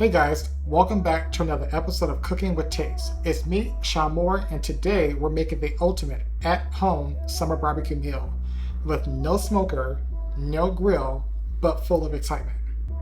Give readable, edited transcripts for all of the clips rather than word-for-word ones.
Hey guys, welcome back to another episode of Cooking with Taste. It's me, Sean Moore, and today we're making the ultimate at-home summer barbecue meal with no smoker, no grill, but full of excitement.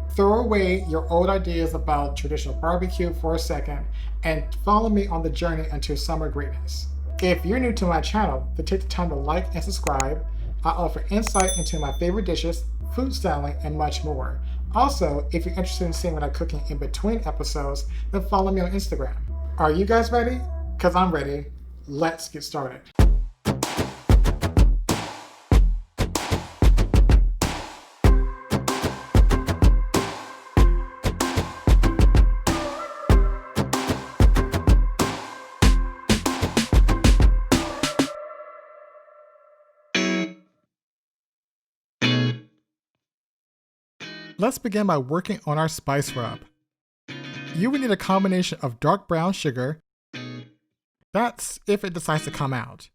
Throw away your old ideas about traditional barbecue for a second and follow me on the journey into summer greatness. If you're new to my channel, then take the time to like and subscribe. I offer insight into my favorite dishes, food styling, and much more. Also, if you're interested in seeing what I'm cooking in between episodes, then follow me on Instagram. Are you guys ready? Because I'm ready. Let's get started. Let's begin by working on our spice rub. You will need a combination of dark brown sugar. That's if it decides to come out.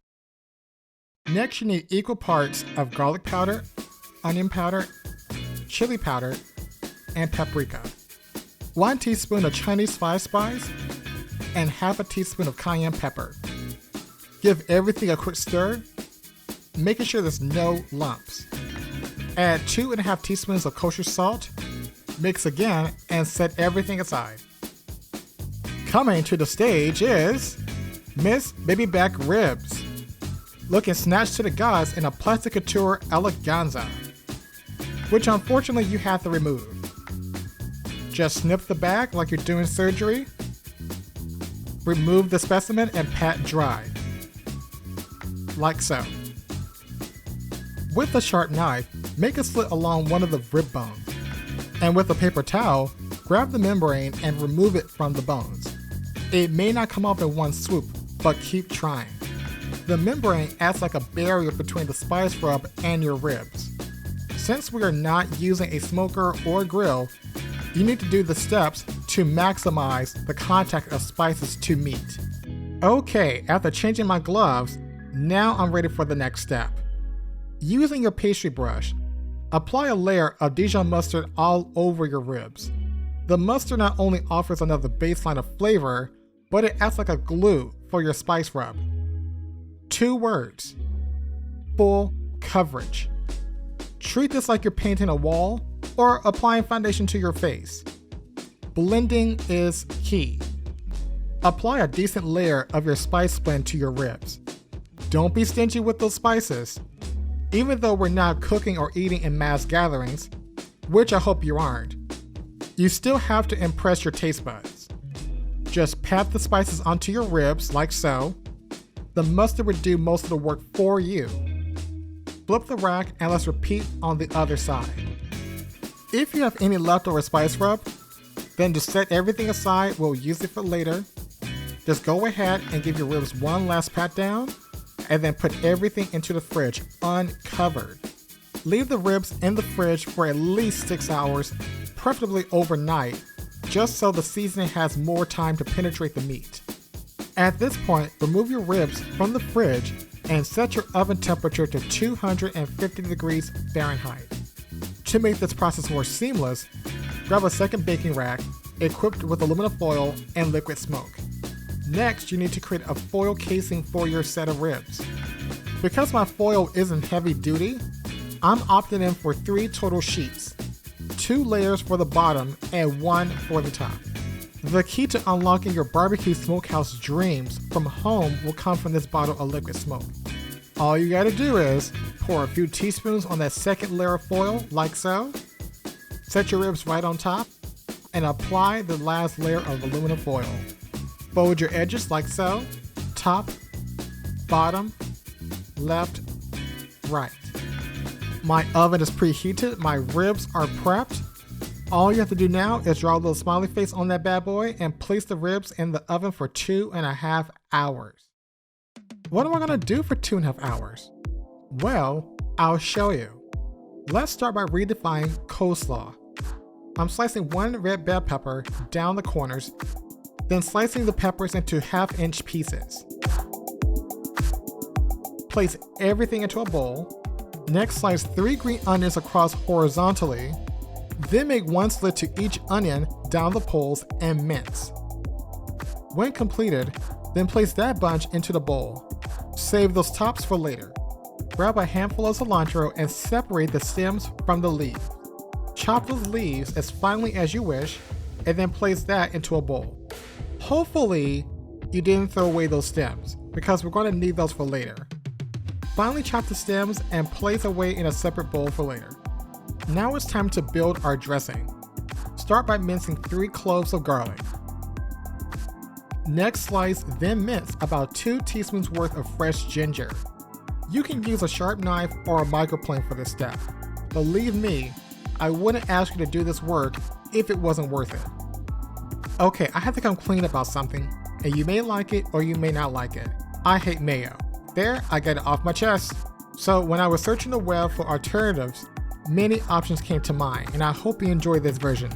Next, you need equal parts of garlic powder, onion powder, chili powder, and paprika. 1 teaspoon of Chinese five spice, and half a teaspoon of cayenne pepper. Give everything a quick stir, making sure there's no lumps. Add 2.5 teaspoons of kosher salt, mix again, and set everything aside. Coming to the stage is Miss Baby Back Ribs, looking snatched to the gods in a plastic couture eleganza, which unfortunately you have to remove. Just snip the back like you're doing surgery, remove the specimen and pat dry, like so. With a sharp knife, make a slit along one of the rib bones, and with a paper towel, grab the membrane and remove it from the bones. It may not come off in one swoop, but keep trying. The membrane acts like a barrier between the spice rub and your ribs. Since we are not using a smoker or grill, you need to do the steps to maximize the contact of spices to meat. Okay, after changing my gloves, now I'm ready for the next step. Using your pastry brush, apply a layer of Dijon mustard all over your ribs. The mustard not only offers another baseline of flavor, but it acts like a glue for your spice rub. 2 words: full coverage. Treat this like you're painting a wall or applying foundation to your face. Blending is key. Apply a decent layer of your spice blend to your ribs. Don't be stingy with those spices. Even though we're not cooking or eating in mass gatherings, which I hope you aren't, you still have to impress your taste buds. Just pat the spices onto your ribs like so. The mustard would do most of the work for you. Flip the rack and let's repeat on the other side. If you have any leftover spice rub, then just set everything aside, we'll use it for later. Just go ahead and give your ribs one last pat down, and then put everything into the fridge uncovered. Leave the ribs in the fridge for at least 6 hours, preferably overnight, just so the seasoning has more time to penetrate the meat. At this point, remove your ribs from the fridge and set your oven temperature to 250 degrees Fahrenheit. To make this process more seamless, grab a second baking rack equipped with aluminum foil and liquid smoke. Next, you need to create a foil casing for your set of ribs. Because my foil isn't heavy duty, I'm opting in for 3 total sheets, 2 layers for the bottom and 1 for the top. The key to unlocking your barbecue smokehouse dreams from home will come from this bottle of liquid smoke. All you gotta do is pour a few teaspoons on that second layer of foil, like so, set your ribs right on top, and apply the last layer of aluminum foil. Fold your edges like so, top, bottom, left, right. My oven is preheated, my ribs are prepped. All you have to do now is draw a little smiley face on that bad boy and place the ribs in the oven for 2.5 hours. What am I gonna do for 2.5 hours? Well, I'll show you. Let's start by redefining coleslaw. I'm slicing 1 red bell pepper down the corners, then slicing the peppers into 1/2-inch pieces. Place everything into a bowl. Next, slice 3 green onions across horizontally, Then make one slit to each onion down the poles and mince. When completed, then place that bunch into the bowl. Save those tops for later. Grab a handful of cilantro and separate the stems from the leaves. Chop those leaves as finely as you wish, and then place that into a bowl. Hopefully, you didn't throw away those stems, because we're going to need those for later. Finally chop the stems and place away in a separate bowl for later. Now it's time to build our dressing. Start by mincing 3 cloves of garlic. Next slice, then mince about 2 teaspoons worth of fresh ginger. You can use a sharp knife or a microplane for this step. Believe me, I wouldn't ask you to do this work if it wasn't worth it. Okay, I have to come clean about something, and you may like it or you may not like it. I hate mayo. There, I get it off my chest. So when I was searching the web for alternatives, many options came to mind, and I hope you enjoy this version.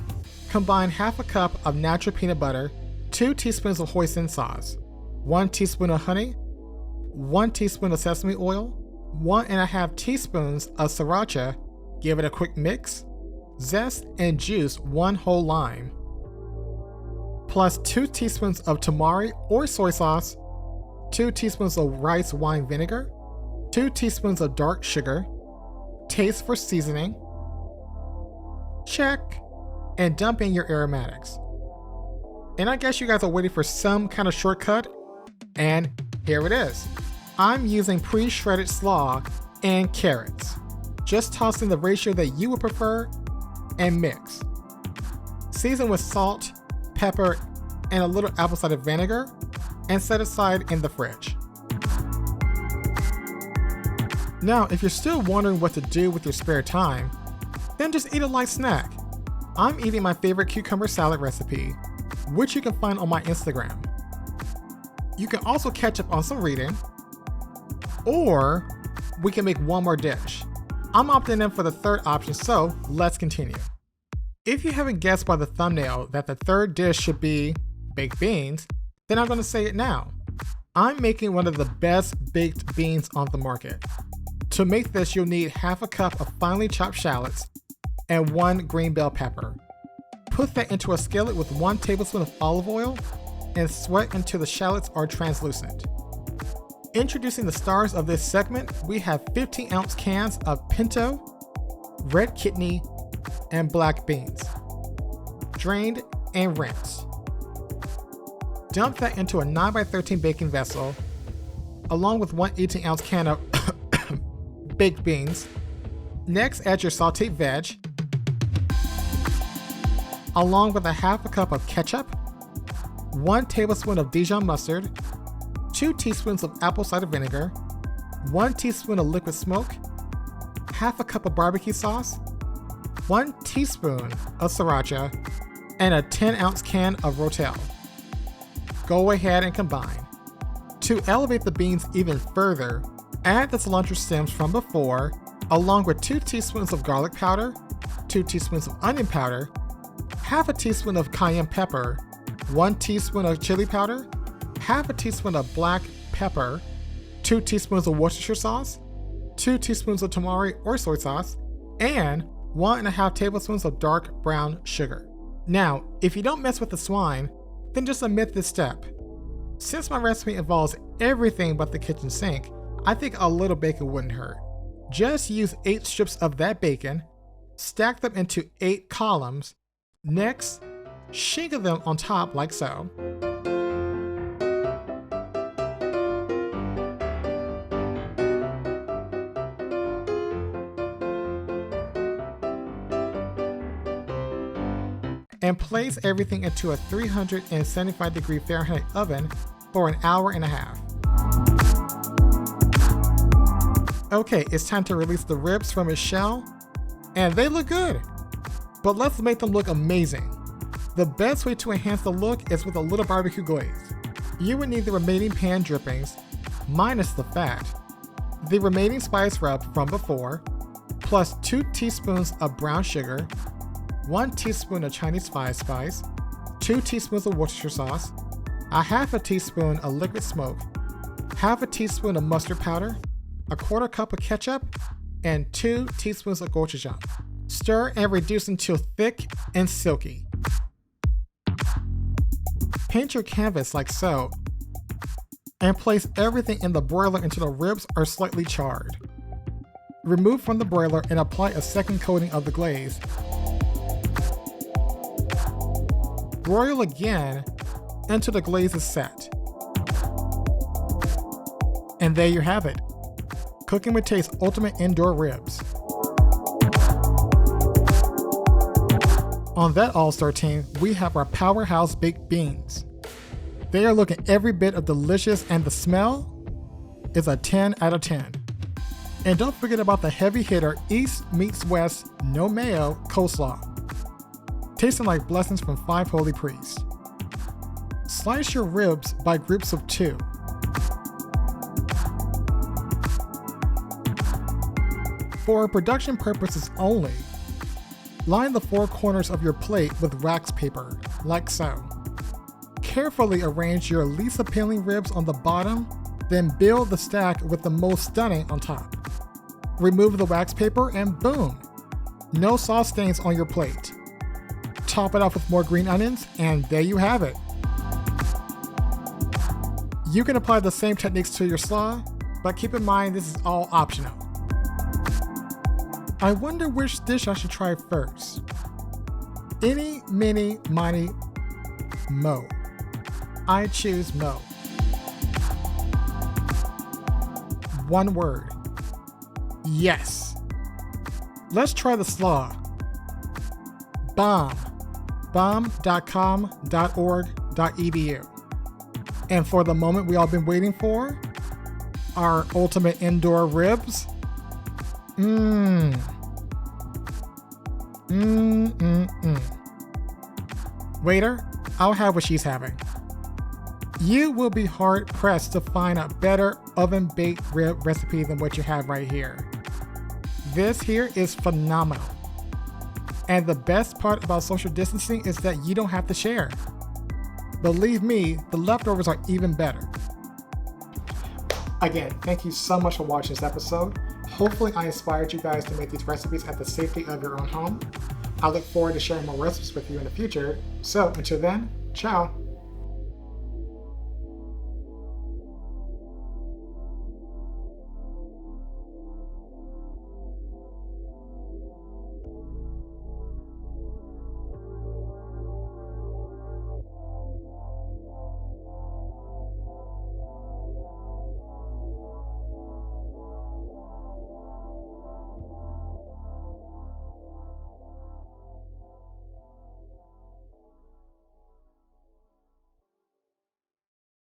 Combine half a cup of natural peanut butter, 2 teaspoons of hoisin sauce, 1 teaspoon of honey, 1 teaspoon of sesame oil, 1.5 teaspoons of sriracha, give it a quick mix, zest and juice 1 whole lime, plus 2 teaspoons of tamari or soy sauce, 2 teaspoons of rice wine vinegar, 2 teaspoons of dark sugar, taste for seasoning, check, and dump in your aromatics. And I guess you guys are waiting for some kind of shortcut, and here it is. I'm using pre-shredded slaw and carrots. Just toss in the ratio that you would prefer and mix. Season with salt, pepper, and a little apple cider vinegar, and set aside in the fridge. Now, if you're still wondering what to do with your spare time, then just eat a light snack. I'm eating my favorite cucumber salad recipe, which you can find on my Instagram. You can also catch up on some reading, or we can make one more dish. I'm opting in for the third option, so let's continue. If you haven't guessed by the thumbnail that the third dish should be baked beans, then I'm going to say it now. I'm making one of the best baked beans on the market. To make this, you'll need half a cup of finely chopped shallots and 1 green bell pepper. Put that into a skillet with 1 tablespoon of olive oil and sweat until the shallots are translucent. Introducing the stars of this segment, we have 15-ounce cans of pinto, red kidney, and black beans. Drained and rinsed. Dump that into a 9x13 baking vessel, along with 1 18-ounce can of baked beans. Next, add your sauteed veg, along with a half a cup of ketchup, 1 tablespoon of Dijon mustard, 2 teaspoons of apple cider vinegar, 1 teaspoon of liquid smoke, half a cup of barbecue sauce, 1 teaspoon of sriracha, and a 10-ounce can of rotel. Go ahead and combine. To elevate the beans even further, add the cilantro stems from before, along with 2 teaspoons of garlic powder, 2 teaspoons of onion powder, half a teaspoon of cayenne pepper, 1 teaspoon of chili powder, half a teaspoon of black pepper, 2 teaspoons of Worcestershire sauce, 2 teaspoons of tamari or soy sauce, and 1.5 tablespoons of dark brown sugar. Now, if you don't mess with the swine, then just omit this step. Since my recipe involves everything but the kitchen sink, I think a little bacon wouldn't hurt. Just use 8 strips of that bacon, stack them into 8 columns. Next, shingle them on top like so. And place everything into a 375-degree Fahrenheit oven for 1.5 hours. Okay, it's time to release the ribs from its shell, and they look good. But let's make them look amazing. The best way to enhance the look is with a little barbecue glaze. You would need the remaining pan drippings, minus the fat, the remaining spice rub from before, plus 2 teaspoons of brown sugar, 1 teaspoon of Chinese spice, 2 teaspoons of Worcestershire sauce, a half a teaspoon of liquid smoke, half a teaspoon of mustard powder, a 1/4 cup of ketchup, and 2 teaspoons of gochujang. Stir and reduce until thick and silky. Paint your canvas like so, and place everything in the broiler until the ribs are slightly charred. Remove from the broiler and apply a second coating of the glaze. Broil again until the glaze is set. And there you have it. Cooking with Taste Ultimate Indoor Ribs. On that all-star team, we have our powerhouse baked beans. They are looking every bit of delicious, and the smell is a 10 out of 10. And don't forget about the heavy hitter East meets West no mayo coleslaw. Tasting like blessings from 5 holy priests. Slice your ribs by groups of 2. For production purposes only, line the 4 corners of your plate with wax paper, like so. Carefully arrange your least appealing ribs on the bottom, then build the stack with the most stunning on top. Remove the wax paper and boom! No sauce stains on your plate. Top it off with more green onions, and there you have it. You can apply the same techniques to your slaw, but keep in mind this is all optional. I wonder which dish I should try first. Eeny, meeny, miny, mo. I choose mo. One word. Yes. Let's try the slaw. bomb.com.org.edu. And for the moment we all been waiting for, our ultimate indoor ribs. Waiter, I'll have what she's having. You will be hard pressed to find a better oven baked rib recipe than what you have right here. This here is phenomenal. And the best part about social distancing is that you don't have to share. Believe me, the leftovers are even better. Again, thank you so much for watching this episode. Hopefully I inspired you guys to make these recipes at the safety of your own home. I look forward to sharing more recipes with you in the future. So until then, ciao.